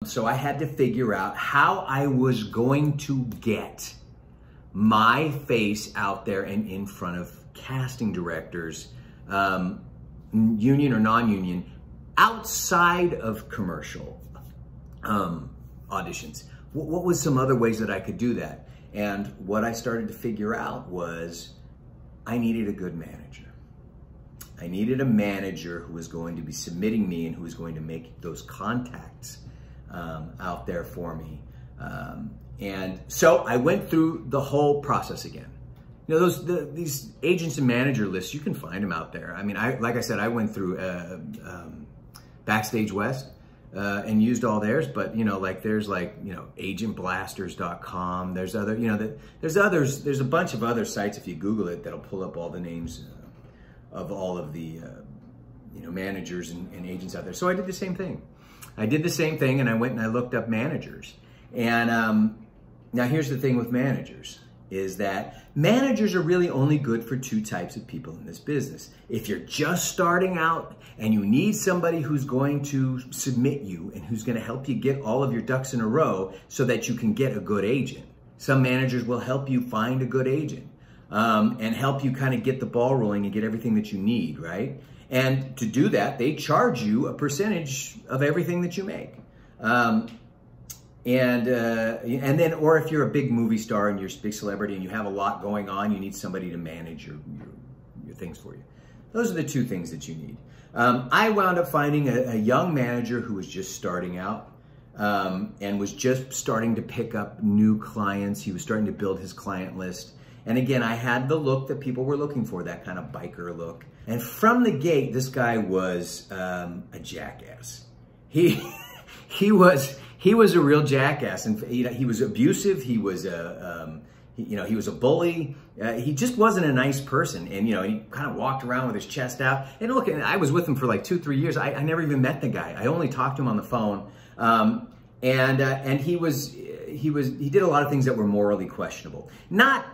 So I had to figure out how I was going to get my face out there and in front of casting directors, union or non-union, outside of commercial auditions. What was some other ways that I could do that? And what I started to figure out was I needed a good manager. I needed a manager who was going to be submitting me and who was going to make those contacts out there for me. And so I went through the whole process again. You know, these agents and manager lists, you can find them out there. I mean, like I said, I went through Backstage West and used all theirs, but you know, like there's like, you know, agentblasters.com. There's other, you know, there's a bunch of other sites. If you Google it, that'll pull up all the names of all of the, you know, managers and agents out there. So I did the same thing. And I went and I looked up managers. And now here's the thing with managers, is that managers are really only good for two types of people in this business. If you're just starting out and you need somebody who's going to submit you and who's going to help you get all of your ducks in a row so that you can get a good agent. Some managers will help you find a good agent and help you kind of get the ball rolling and get everything that you need, right? And to do that, they charge you a percentage of everything that you make. And then, or if you're a big movie star and you're a big celebrity and you have a lot going on, you need somebody to manage your things for you. Those are the two things that you need. I wound up finding a young manager who was just starting out and was just starting to pick up new clients. He was starting to build his client list. And again, I had the look that people were looking for, that kind of biker look. And from the gate, this guy was a jackass. He was a real jackass, and you know, he was abusive. He was he was a bully. He just wasn't a nice person, and you know, he kind of walked around with his chest out. And look, I was with him for like 2-3 years. I never even met the guy. I only talked to him on the phone, and he did a lot of things that were morally questionable. Not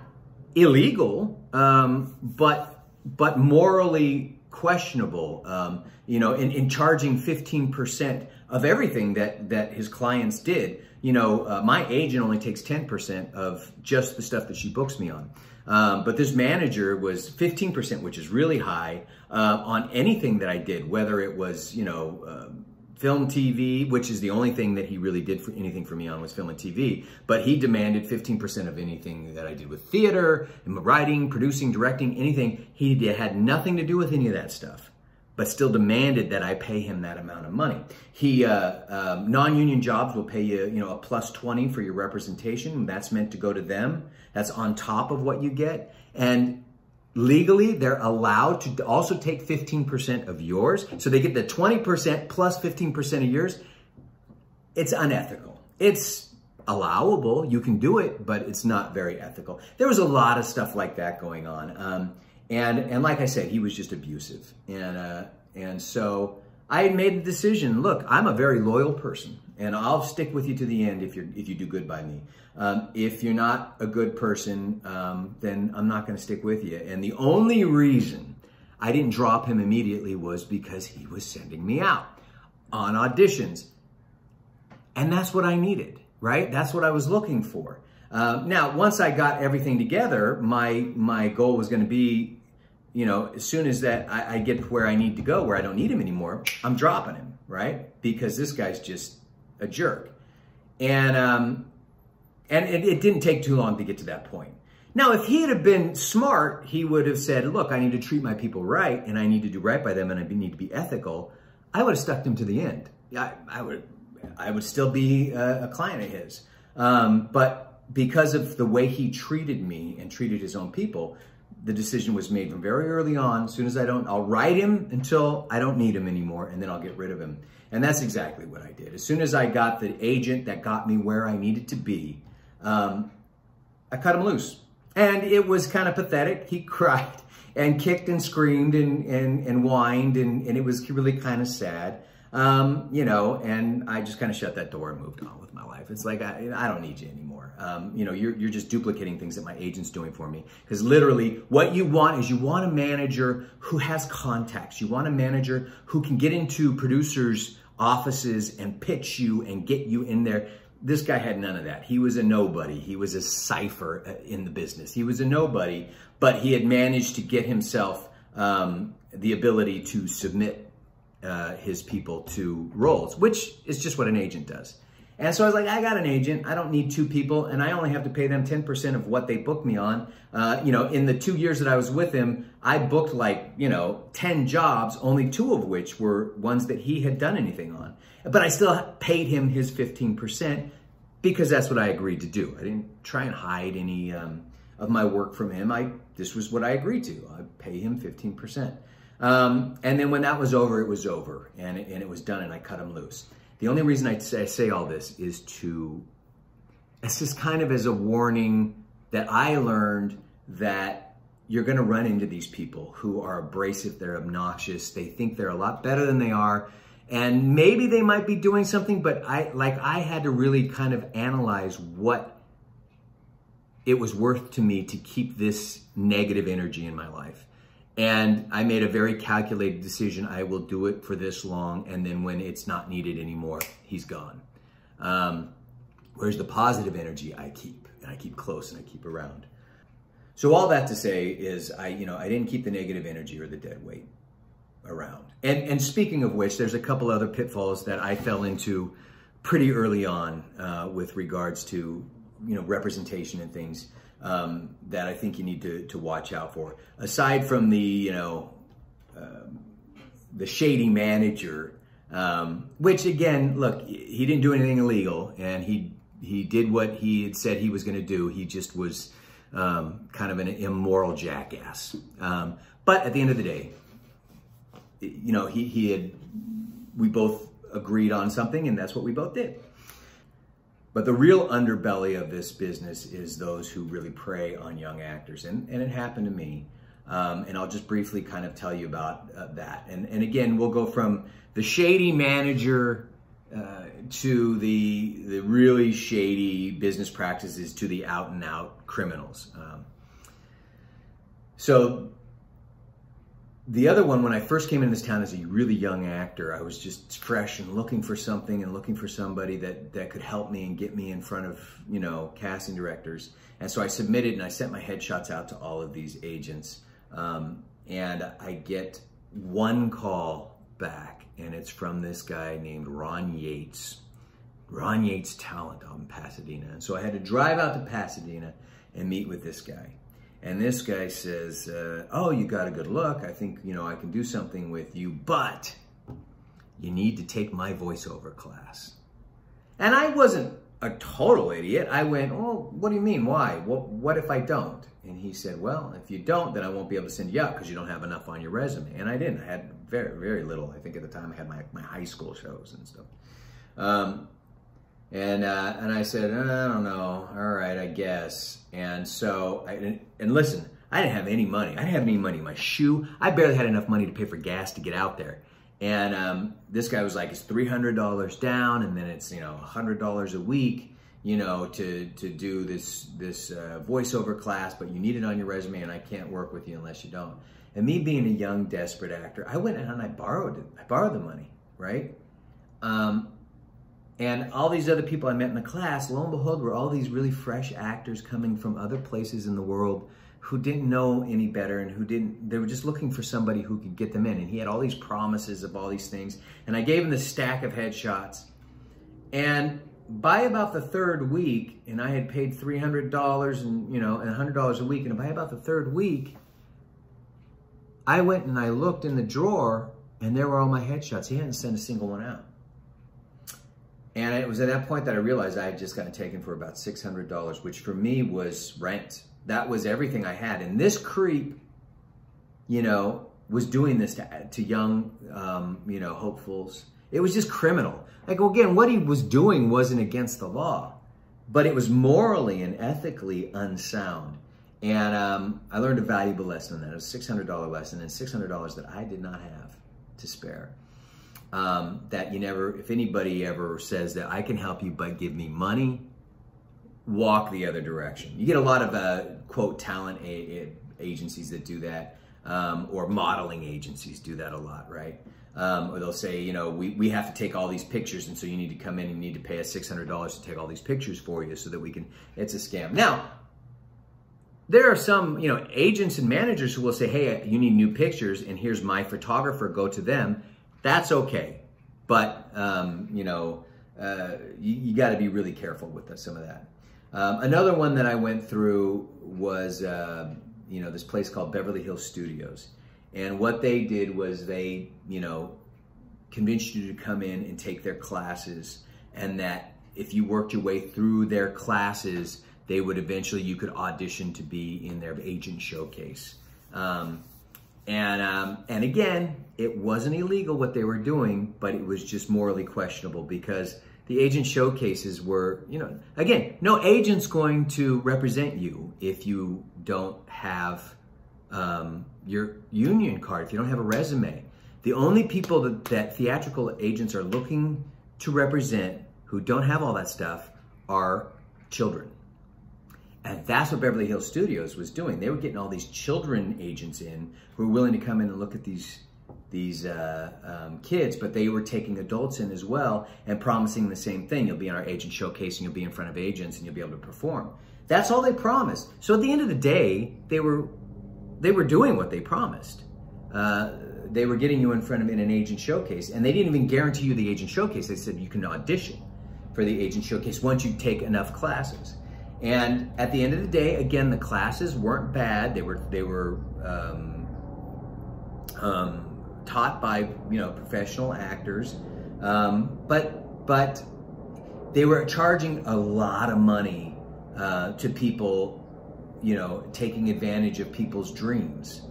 illegal, but morally questionable. You know, in charging 15% of everything that his clients did. You know, my agent only takes 10% of just the stuff that she books me on. But this manager was 15%, which is really high on anything that I did, whether it was, you know, film, TV, which is the only thing that he really did for anything for me on was film and TV. But he demanded 15% of anything that I did with theater, and writing, producing, directing, anything. He had nothing to do with any of that stuff, but still demanded that I pay him that amount of money. He, non-union jobs will pay you, you know, a +20 for your representation. That's meant to go to them. That's on top of what you get. And legally, they're allowed to also take 15% of yours. So they get the 20% plus 15% of yours. It's unethical. It's allowable. You can do it, but it's not very ethical. There was a lot of stuff like that going on. And like I said, he was just abusive. And so I had made the decision, look, I'm a very loyal person and I'll stick with you to the end if you do good by me. If you're not a good person, then I'm not going to stick with you. And the only reason I didn't drop him immediately was because he was sending me out on auditions. And that's what I needed, right? That's what I was looking for. Now, once I got everything together, my goal was going to be, you know, as soon as that I get to where I need to go, where I don't need him anymore, I'm dropping him, right? Because this guy's just a jerk. And it didn't take too long to get to that point. Now, if he had been smart, he would have said, look, I need to treat my people right, and I need to do right by them, and I need to be ethical. I would have stuck him to the end. I would still be a client of his. But because of the way he treated me and treated his own people, the decision was made from very early on. As soon as I'll write him until I don't need him anymore, and then I'll get rid of him. And that's exactly what I did. As soon as I got the agent that got me where I needed to be, I cut him loose. And it was kind of pathetic. He cried and kicked and screamed and whined, and it was really kind of sad. You know, and I just kind of shut that door and moved on with my life. It's like, I don't need you anymore. You know, you're just duplicating things that my agent's doing for me. Because literally what you want is you want a manager who has contacts. You want a manager who can get into producers' offices and pitch you and get you in there. This guy had none of that. He was a nobody. He was a cipher in the business. He was a nobody, but he had managed to get himself the ability to submit his people to roles, which is just what an agent does. And so I was like, I got an agent. I don't need 2 people, and I only have to pay them 10% of what they book me on. In the 2 years that I was with him, I booked 10 jobs, only 2 of which were ones that he had done anything on. But I still paid him his 15% because that's what I agreed to do. I didn't try and hide any of my work from him. This was what I agreed to. I'd pay him 15%. And then when that was over, it was over, and it was done, and I cut him loose. The only reason I say all this is it's just kind of as a warning that I learned that you're going to run into these people who are abrasive, they're obnoxious, they think they're a lot better than they are, and maybe they might be doing something, but I had to really kind of analyze what it was worth to me to keep this negative energy in my life. And I made a very calculated decision. I will do it for this long, and then when it's not needed anymore, he's gone. Whereas the positive energy I keep, and I keep close and I keep around. So all that to say is I didn't keep the negative energy or the dead weight around. And speaking of which, there's a couple other pitfalls that I fell into pretty early on with regards to representation and things. That I think you need to watch out for. Aside from the shady manager, which again, look, he didn't do anything illegal, and he did what he had said he was going to do. He just was kind of an immoral jackass. But at the end of the day, we both agreed on something, and that's what we both did. But the real underbelly of this business is those who really prey on young actors. And it happened to me. And I'll just briefly kind of tell you about that. And again, we'll go from the shady manager to the really shady business practices to the out and out criminals. So the other one, when I first came into this town as a really young actor, I was just fresh and looking for something and looking for somebody that could help me and get me in front of, casting directors. And so I submitted and I sent my headshots out to all of these agents. And I get one call back, and it's from this guy named Ron Yates. Ron Yates Talent out in Pasadena. And so I had to drive out to Pasadena and meet with this guy. And this guy says, oh, you got a good look. I think, I can do something with you, but you need to take my voiceover class. And I wasn't a total idiot. I went, oh, what do you mean? Why? What if I don't? And he said, well, if you don't, then I won't be able to send you out because you don't have enough on your resume. And I didn't. I had very, very little. I think at the time I had my high school shows and stuff. And I said, I don't know. All right, I guess. And so, and listen, I didn't have any money. I didn't have any money in my shoe. I barely had enough money to pay for gas to get out there. And this guy was like, it's $300 down, and then it's $100 a week, to do this voiceover class, but you need it on your resume, and I can't work with you unless you don't. And me being a young, desperate actor, I went and I borrowed it. I borrowed the money, right? And all these other people I met in the class, lo and behold, were all these really fresh actors coming from other places in the world who didn't know any better and they were just looking for somebody who could get them in. And he had all these promises of all these things. And I gave him this stack of headshots. And by about the third week, and I had paid $300 and $100 a week, and by about the third week, I went and I looked in the drawer, and there were all my headshots. He hadn't sent a single one out. And it was at that point that I realized I had just gotten taken for about $600, which for me was rent. That was everything I had. And this creep, was doing this to young, hopefuls. It was just criminal. Like, again, what he was doing wasn't against the law, but it was morally and ethically unsound. And I learned a valuable lesson in that. It was a $600 lesson, and $600 that I did not have to spare. That if anybody ever says that I can help you but give me money, walk the other direction. You get a lot of, quote, talent agencies that do that, or modeling agencies do that a lot, right? Or they'll say, you know, we have to take all these pictures, and so you need to come in and you need to pay us $600 to take all these pictures for you so that we can, it's a scam. Now, there are some, you know, agents and managers who will say, hey, you need new pictures and here's my photographer, go to them. That's okay. But, you know, you got to be really careful with some of that. Another one that I went through was, you know, this place called Beverly Hills Studios. And what they did was they, you know, convinced you to come in and take their classes, and that if you worked your way through their classes, they would eventually, you could audition to be in their agent showcase. And again, it wasn't illegal what they were doing, but it was just morally questionable, because the agent showcases were, you know, again, no agent's going to represent you if you don't have your union card, if you don't have a resume. The only people that theatrical agents are looking to represent who don't have all that stuff are children. And that's what Beverly Hills Studios was doing. They were getting all these children agents in who were willing to come in and look at these kids, but they were taking adults in as well and promising the same thing. You'll be in our agent showcase and you'll be in front of agents and you'll be able to perform. That's all they promised. So at the end of the day, they were doing what they promised. They were getting you in front of an agent showcase, and they didn't even guarantee you the agent showcase. They said you can audition for the agent showcase once you take enough classes. And at the end of the day, again, the classes weren't bad. They were taught by, you know, professional actors, but they were charging a lot of money to people, you know, taking advantage of people's dreams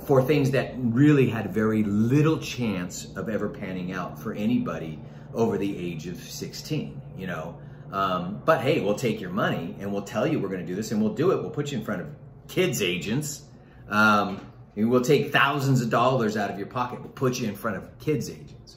for things that really had very little chance of ever panning out for anybody over the age of 16, you know. But hey, we'll take your money and we'll tell you we're going to do this, and we'll do it. We'll put you in front of kids agents. And we'll take thousands of dollars out of your pocket. We'll put you in front of kids agents.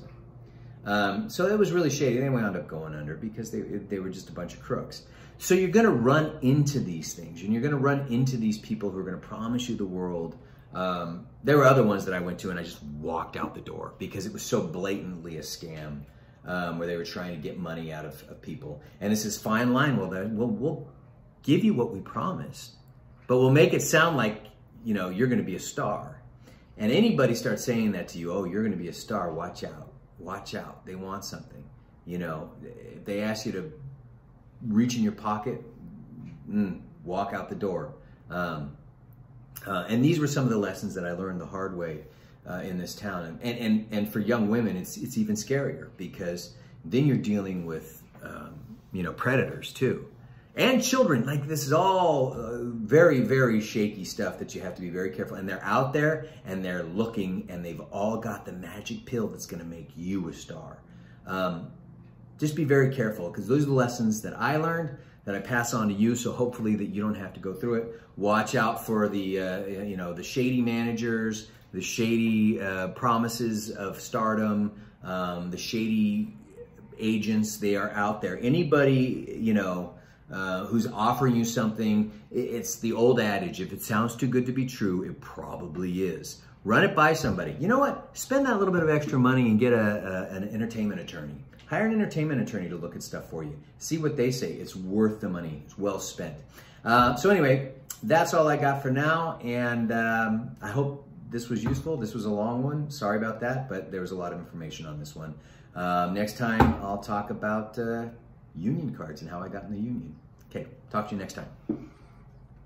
So it was really shady. They wound up going under because they were just a bunch of crooks. So you're going to run into these things, and you're going to run into these people who are going to promise you the world. There were other ones that I went to and I just walked out the door because it was so blatantly a scam. Where they were trying to get money out of people. And it's this fine line. Well, we'll give you what we promised, but we'll make it sound like, you know, you're going to be a star. And anybody starts saying that to you, oh, you're going to be a star, watch out. Watch out. They want something. You know, if they ask you to reach in your pocket, walk out the door. And these were some of the lessons that I learned the hard way in this town. And for young women, it's even scarier, because then you're dealing with, you know, predators too. And children. Like, this is all very, very shaky stuff that you have to be very careful. And they're out there and they're looking, and they've all got the magic pill that's going to make you a star. Just be very careful, because those are the lessons that I learned that I pass on to you. So hopefully that you don't have to go through it. Watch out for the, you know, the shady managers, the shady promises of stardom, the shady agents. They are out there. Anybody, you know, who's offering you something, it's the old adage, if it sounds too good to be true, it probably is. Run it by somebody. You know what? Spend that little bit of extra money and get an entertainment attorney. Hire an entertainment attorney to look at stuff for you. See what they say. It's worth the money. It's well spent. So anyway, that's all I got for now, and I hope this was useful. This was a long one. Sorry about that, but there was a lot of information on this one. Next time, I'll talk about union cards and how I got in the union. Okay, talk to you next time.